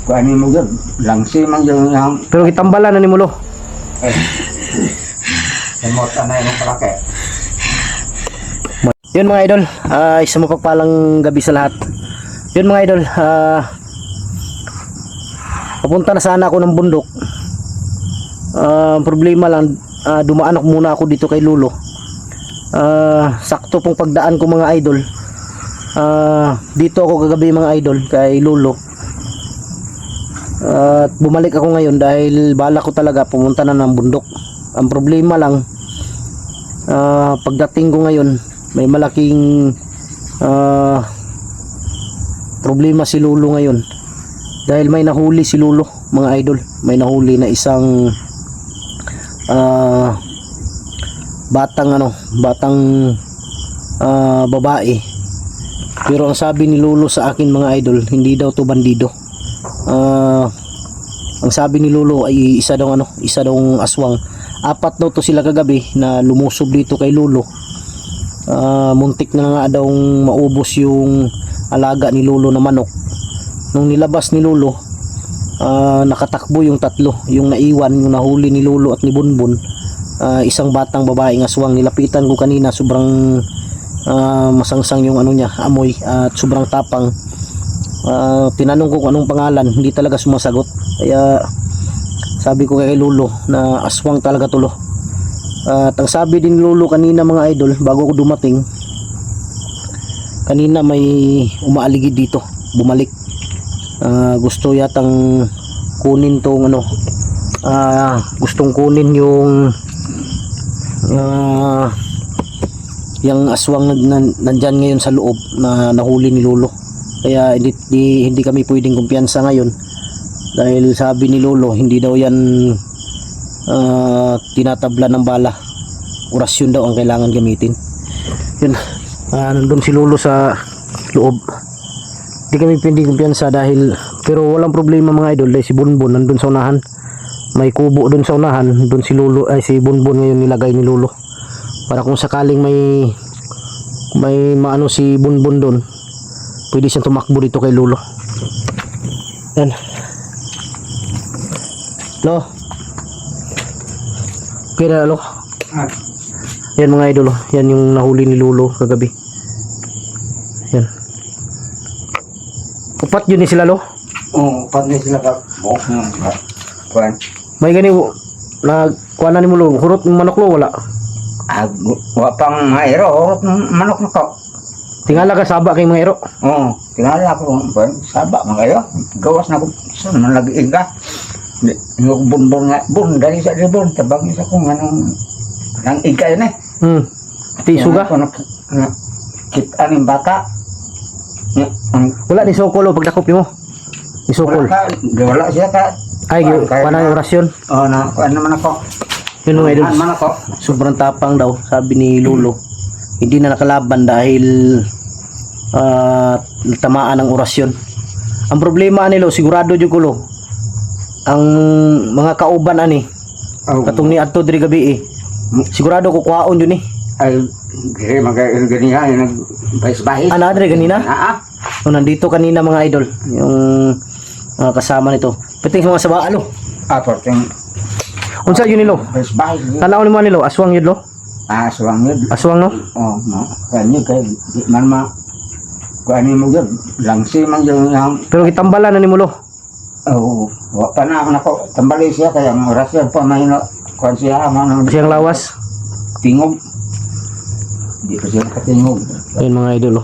kuan mo gyud langsi man gyud yang Pero gitambalan na ni mulo. emot anay mo palaki. Yun mga idol, isang mapagpalang gabi sa lahat. Yun mga idol, papunta na sana ako ng bundok. Problema lang, dumaan ako muna ako dito kay Lulo. Sakto pong pagdaan ko mga idol. Dito ako kagabi mga idol kay Lulo. At bumalik ako ngayon dahil bala ko talaga pumunta na ng bundok. Ang problema lang, pagdating ko ngayon may malaking problema si Lulo ngayon dahil may nahuli si Lulo mga idol. May nahuli na isang batang babae, pero ang sabi ni Lulo sa akin mga idol, hindi daw to bandido. Ang sabi ni Lulo ay isa daw aswang. Apat daw to sila kagabi na lumusob dito kay Lulo. Muntik na nga daw maubos yung alaga ni Lulo na manok. Nung nilabas ni Lulo, nakatakbo yung tatlo, yung naiwan, yung nahuli ni Lulo at ni Bunbun. Isang batang babaeng aswang. Nilapitan ko kanina, sobrang masangsang yung niya, amoy, at sobrang tapang. Tinanong ko kung anong pangalan, hindi talaga sumasagot. Kaya sabi ko kay Lulo na aswang talaga tulo. At ang sabi din ni Lulo kanina mga idol, bago ko dumating, kanina may umaaligid dito, bumalik. Gusto yatang kunin tong gustong kunin yung aswang na nandyan ngayon sa loob na nahuli ni Lulo. Kaya hindi kami pwedeng kumpiyansa ngayon dahil sabi ni Lulo hindi daw yan tinatabla ng bala. Orasyon daw ang kailangan gamitin. Yun, nandun si Lulo sa loob. Hindi kami pwedeng kumpiyansa pero walang problema mga idol dahil si Bunbun nandun sa unahan. May kubo dun sa unahan, dun si Bunbun ngayon nilagay ni Lulo. Para kung sakaling may maano si Bunbun dun, pwede siyang tumakbo dito kay Lulo. Yan. Lo. Okay na, Lo. Yan mga idol, yan yung nahuli ni Lulo kagabi. Yan. Upat yun ni sila, Lo. Oh, pag ni sila ka kuan. May gani na kuha na ni Mulo, hurot ng manok Lo, wala. Wa pang maero manok na ko. Tingala ka saba kay mga ero. Oo, tingala ko saba man kayo. Gawas na ko sa man lagi iga. Yung bunbon nga, dali sa ribon tabang sa kung anong nang iga yun eh. Ti suga. Kita ning baka. Wala ni Sokolo pagdakop mo. Ni Sokol. Wala siya ka. Ay, paano yung orasyon? Oo, na ano naman ako. Yun mga idol. Man ako. Sobrang tapang daw, sabi ni Lulo. Hindi na nakalaban dahil tamaan ng orasyon. Ang problema nilo, sigurado jud ko Lo. Ang mga kauban katong ni adto diri gabi sigurado ko kuhaon yun Ay, dire ganyan nag-bahis-bahis. Ana diri ganina? Oo. Nandito kanina mga idol, yung kasama nito. Pati mga saba Porting unsa yun nilo? bahis-bahis. Tanaw ni mo nilo, aswang yun Lo? Aswang yun. Aswang no? Oh, kanyo kay di man kuan mo gyud langsi man gyud yang Pero gitambalan na ni mo Lo. wa pa na ako tambali siya kaya ang orasyon pa may kuan siya man Siyang lawas. tingog. Di pa siya katingog. Ayun mga idol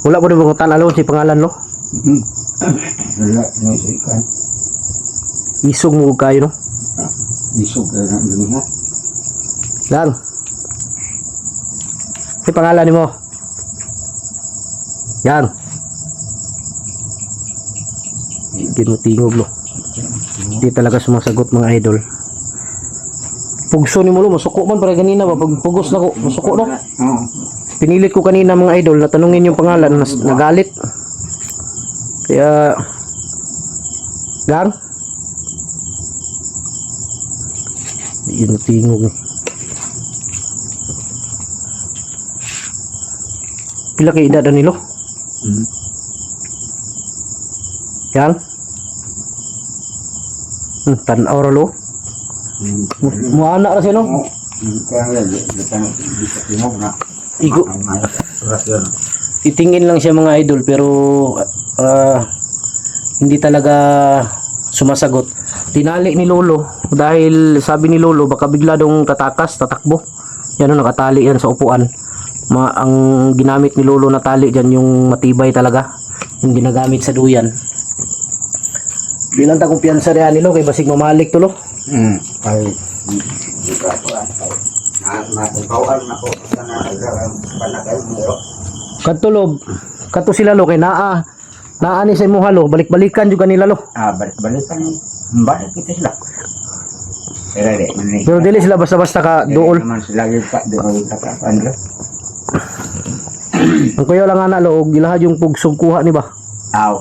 Wala po rin bungutan alon si pangalan Lo. Wala no si kan. Isog mo kayo no? Isog na dunya. Lang. Si pangalan ni mo? Yan. Ginutingog Lo. Hindi talaga sumasagot mga idol. Pugso ni mo Lo, masuko man para ganina ba pag pugos na ko, masuko no? Oo. Pinilit ko kanina mga idol na tanungin yung pangalan, nagalit. Kaya Gang. Ginutingog. Pila kay edad nilo? Hmm. Yang? Tanaw ra lo. Mo anak ra siya no? Kaya di mo na. Igo. Rasyon. Titingin lang siya mga idol pero hindi talaga sumasagot. Tinali ni Lolo dahil sabi ni Lolo baka bigla dong tatakas, tatakbo. Yan o, nakatali yan sa upuan. Ang ginamit ni Lolo na tali dyan yung matibay talaga. Yung ginagamit sa duyan. Bilang ta kumpiyansa rin nilo kay basig mamalik to lo. Ay, di ka po natibawal na po sa panagay mo. Katulob, kato sila lo kay naa ni sa imuha lo, balik-balikan juga nila lo. Balik-balikan balik kita sila. Pero dili sila basta-basta ka dool. Naman sila yung dool ka Andres. Ang kuya lang ana lo, gilahad yung pugsog kuha ni ba? Aw,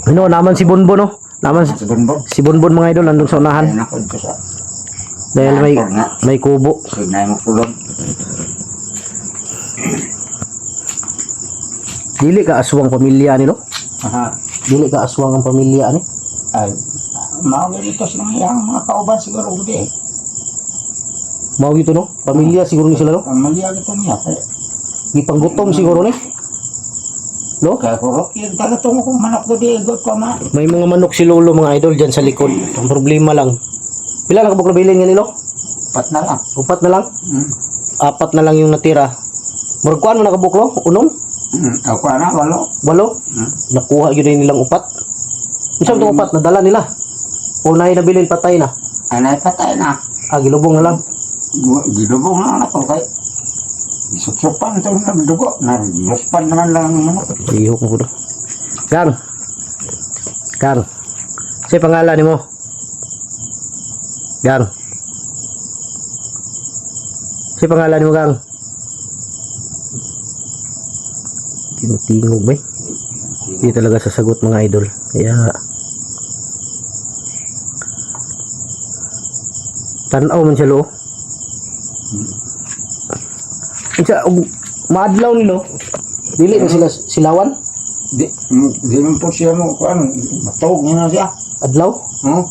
Ano, naman si Bonbon no? Naman sa Bonbon. si Bonbon mga idol nandun sa unahan. Ay, nako ito sa Dahil may kubo. sinay mo pulong. Dili ka aswang pamilya ni no? Aha. Dili ka aswang ang pamilya ni. Ay, maulitos ng iyang mga kauban siguro hindi. Mao gito no? Pamilya siguro ni sila no? Pamilya ito niya. Gipanggutom siguro ni. No? Kaya kurok yung tagatong kung manok ko di igot ko ma. May mga manok si Lolo mga idol dyan sa likod. Ang problema lang. Pila na kabuk na bilhin nga nilo? Pat na lang. 4 na lang? Hmm. 4 na lang yung natira. Murag kuan mo nakabuklo? Unom? Ako na, walo. 8? Nakuha yun na nilang 4. Isang itong 4 nadala nila. Unay na bilhin patay na. Ay, naipatay na. Gilubong na lang. Gilubong na ako kay isuksupan ito na dugo. Naluspan naman lang ang manok. Ihok mo ko doon. Gang. Sa'yo pangalan ni mo? Gang. Sa'yo pangalan ni mo, Gang? Tingog ba? Hindi talaga sasagot mga idol. Kaya tanaw man siya lo. Isa maadlaw nilo. Dili na sila silawan. Di man po siya mo ano, matawag niya na siya. Adlaw. Oh.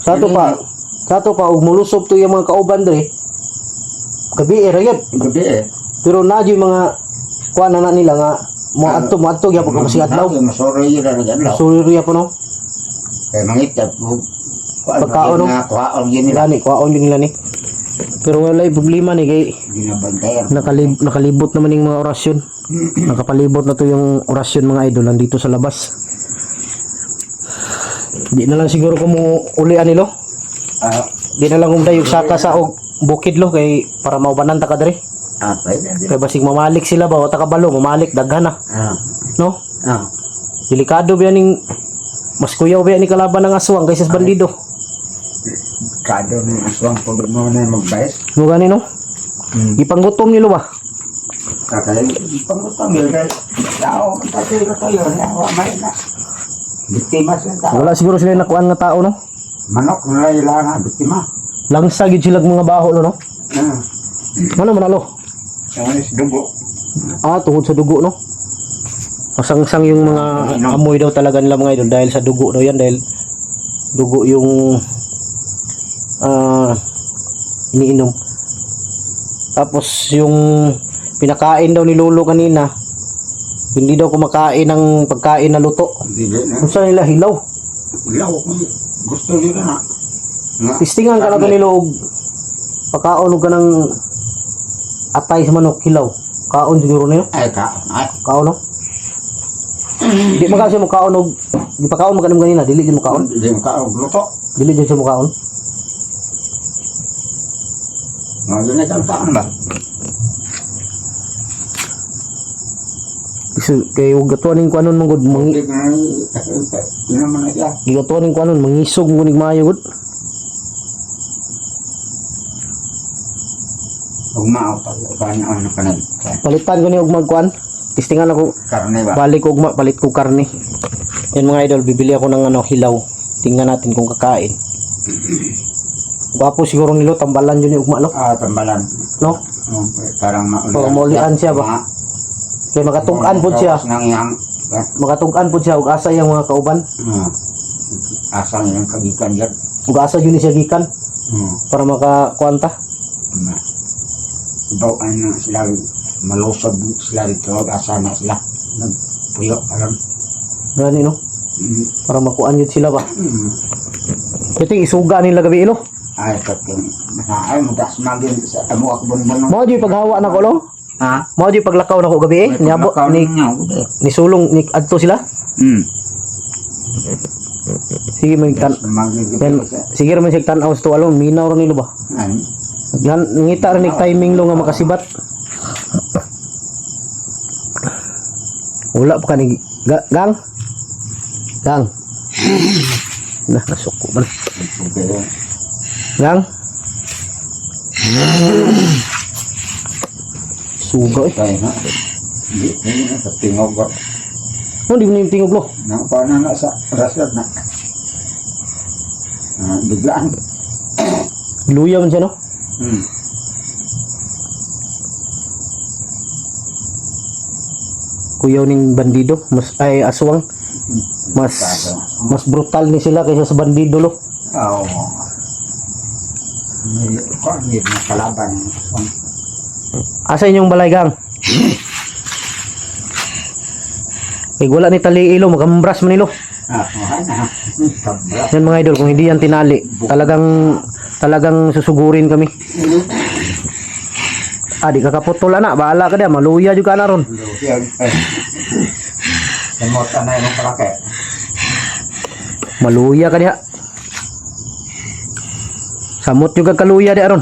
Sa to pa og mulusob to yung mga kauban dre. Gabi ra yun. Gabi eh. Pero na yung mga kuan na nila nga mo adto gyapon ka masig adlaw. Masoro yun na nag-adlaw. Suriya po no. Kaya mangitap po. Pagkaon, no? Kuhaon yun nila. Gani kuaon din nila ni. Pero wala problema ni kay Ginabantayan. nakalibot naman yung mga orasyon. Nakapalibot na to yung orasyon mga idol nandito sa labas. Di na lang siguro kumuulian nilo. Di na lang umday yung saka sa bukid lo kay para maubanan ta ka dre. Pwede. Kay basig mamalik sila ba o ta kabalo mamalik daghan na. No? Delikado ba ning mas kuyaw ba ni kalaban ng aswang kaysa sa bandido. Kado ng aswang po mo na magbayas. Mo gani no? Ipanggutom nilo ba? Kakay, pangutang yun dahil tao, tatay ko tayo, may na. Biktima sila tao. Wala siguro sila nakuan nga tao no? Manok na ilangan, biktima. Langsa gid sila mga baho no? Ano manalo? Yung dugo. Tungod sa dugo no? Masangsang yung mga amoy daw talaga nila mga idol dahil sa dugo daw yan dahil dugo yung iniinom. Tapos yung pinakain daw ni Lolo kanina hindi daw kumakain ng pagkain na luto. Kung saan nila hilaw? Hilaw. Gusto nila na. Tistingan ka na kanilo og pagkaon og kanang atay sa manok hilaw. Kaon siguro niyo? Kaon no? Di magkasi mo kaon og gipakaon mo kanang ganina dili gyud mo kaon. Di mo kaon luto. Dili gyud mo kaon. Ngayon na saan ba? Kay ug gatuaning kuanon mong gud Hindi ko na ino man na siya. gigatuaning kuanon mangisog mo nig maayo gud. Ugmao pa ano pa na. Palitan ko ni og magkuan. Tistingan ako. Karne ba? Balik ko ugma, palit ko karne. Yan mga idol, bibili ako ng hilaw. Tingnan natin kung kakain. Gwapo siguro nilo tambalan yun yung ugma no. Tambalan. No? Parang Maulian siya ba? Kay makatug-an pud siya. Nang yang Makatug-an pud siya ug asa yang mga kauban. asang yang kagikan yan. Ug asa yun siya gikan para makakuanta. Ibaw ano sila malusog sila dito asa na sila nagpuyo alam. Gani no. Para makuan yun sila ba. Ito isuga nila gabi ilo. Ay kapin ay mudas magin sa amo akbon-bon. Mao di paghawa na ko lo. Ha? Mao di paglakaw na ko gabi niabot ni sulong ni adto sila. Sige man tan. Sige man sig tan-aw sto alon minaw ra nilo ba. Yan ngita ra ni timing lo nga makasibat. Wala pa ni gang. Gang. Nah, nasuko man. Gang. Suga eh. Kaya na. Hindi na tingog ba. Oh, di mo na yung tingog lo. Nang paano na sa rasad na. Biglaan. Luya man siya no. Kuyaw ning bandido, mas ay aswang. Mas brutal ni sila kaysa sa bandido lo. Oo. May kalaban. Asa inyong balay gang? Wala ni tali ilo, magambras man ilo. Okay na. Kabra. Yan mga idol, kung hindi yan tinali, talagang susugurin kami. Di kakaputol na, bahala ka diya, maluya juga na ron. Semot na yung palaki. Maluya ka diya. Samot juga kaluya diya ron.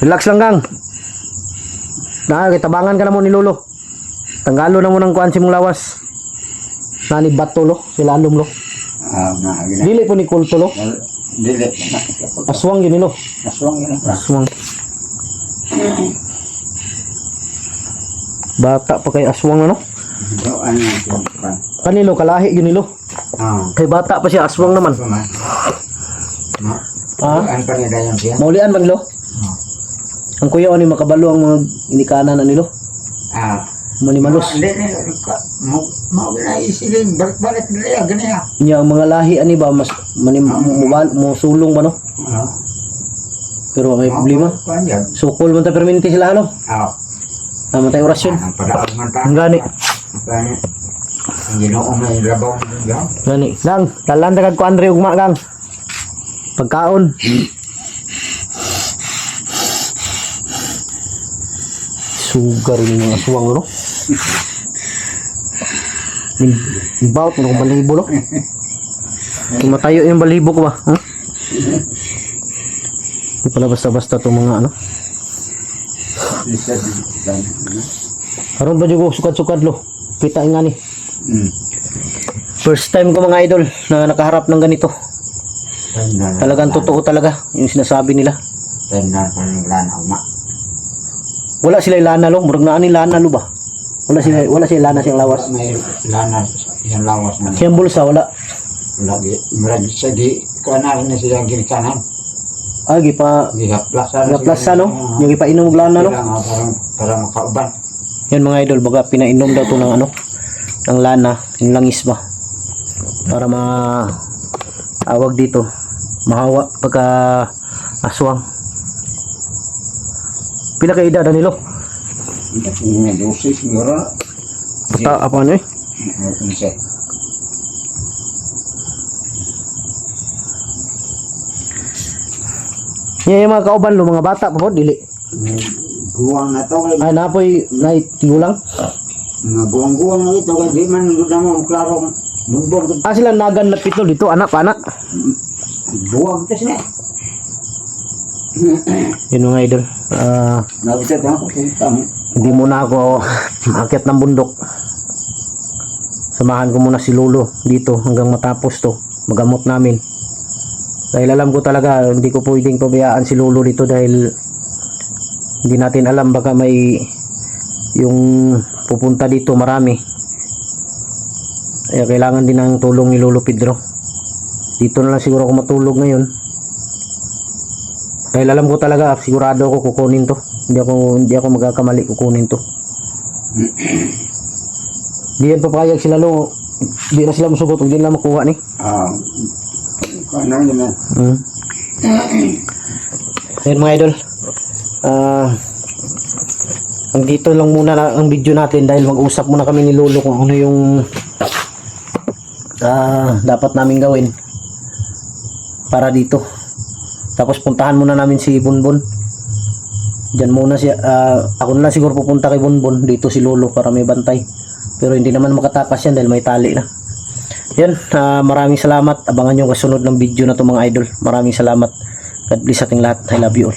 Relax lang gang. Kitabangan ka na mo ni Lolo. Tanggalo na mo ng kuhan si mong lawas. Nani bato lo, silalom lo. Dili po ni kulto lo. Dili. Aswang yun lo. Aswang yun. Aswang. Bata pa kay aswang ano? Kanilo kalahi yun lo. Kay bata pa siya aswang naman. Ang panidayan siya. Maulian man lo. Ang kuya ni makabalo ang mga inikanan na nilo. Manimalos. Mau na isilin balik nila ganyan. Nya ang mga lahi ani ba mas mo sulong ba no? Pero may problema. Sukol man ta perminti sila ano? Matay orasyon. Ang gani. Ang Ginoo may labaw diyan. Gani. Gang, talan ta kag ko Andre ugma gang. Pagkaon. Sugar ni mga aswang no. Baut mo ng balibo no. Tumatayo yung balibo ko ba? Hindi pala basta-basta itong mga ano. Karon ba ko sukad-sukad lo? Kita nga ni. First time ko mga idol na nakaharap ng ganito. Talagang totoo talaga yung sinasabi nila. Wala sila lana lo, murag na ani lana lo ba? Wala sila lana siyang lawas. May lana siyang lawas na. Siyang bulsa wala. Lagi murag sa di kanan na siya ginikanan. Gihaplasa no? Yung ipainom og lana no? Para makauban. Yan mga idol, baga pinainom daw to ng ano, ng lana, yung langis ba? Para awag dito, mahawa pagka aswang. Pila ka edad nilo? May dosis siguro. Basta apa ano eh? Yung mga kauban lo, mga bata pa po, dili. Guwang na to. Ay, napoy, tigulang. Mga guwang-guwang na ito, di man na mo, klarong bumbong. Sila nagan na pito dito, anak. Buwag ito siya. Yun mga idol. Hindi muna ako maakyat ng bundok. Samahan ko muna si Lolo dito hanggang matapos to. Magamot namin. Dahil alam ko talaga, hindi ko pwedeng pabayaan si Lolo dito dahil hindi natin alam baka may yung pupunta dito marami. Kaya kailangan din ng tulong ni Lolo Pedro. Dito na lang siguro ako matulog ngayon. Dahil alam ko talaga, sigurado ako kukunin to. Hindi ako magkakamali kukunin to. Di yan papayag sila lo. Di na sila masugot, hindi na makuha ni. Ano yun na? Ayun mga idol. Ang dito lang muna ang video natin dahil mag-usap muna kami ni Lolo kung ano yung dapat namin gawin para dito. Tapos puntahan muna namin si Bonbon. Diyan muna siya. Ako na lang siguro pupunta kay Bonbon. Dito si Lolo para may bantay. Pero hindi naman makatakas yan dahil may tali na. Yan. Maraming salamat. Abangan nyo kasunod ng video na to mga idol. Maraming salamat. God bless ating lahat. I love you all.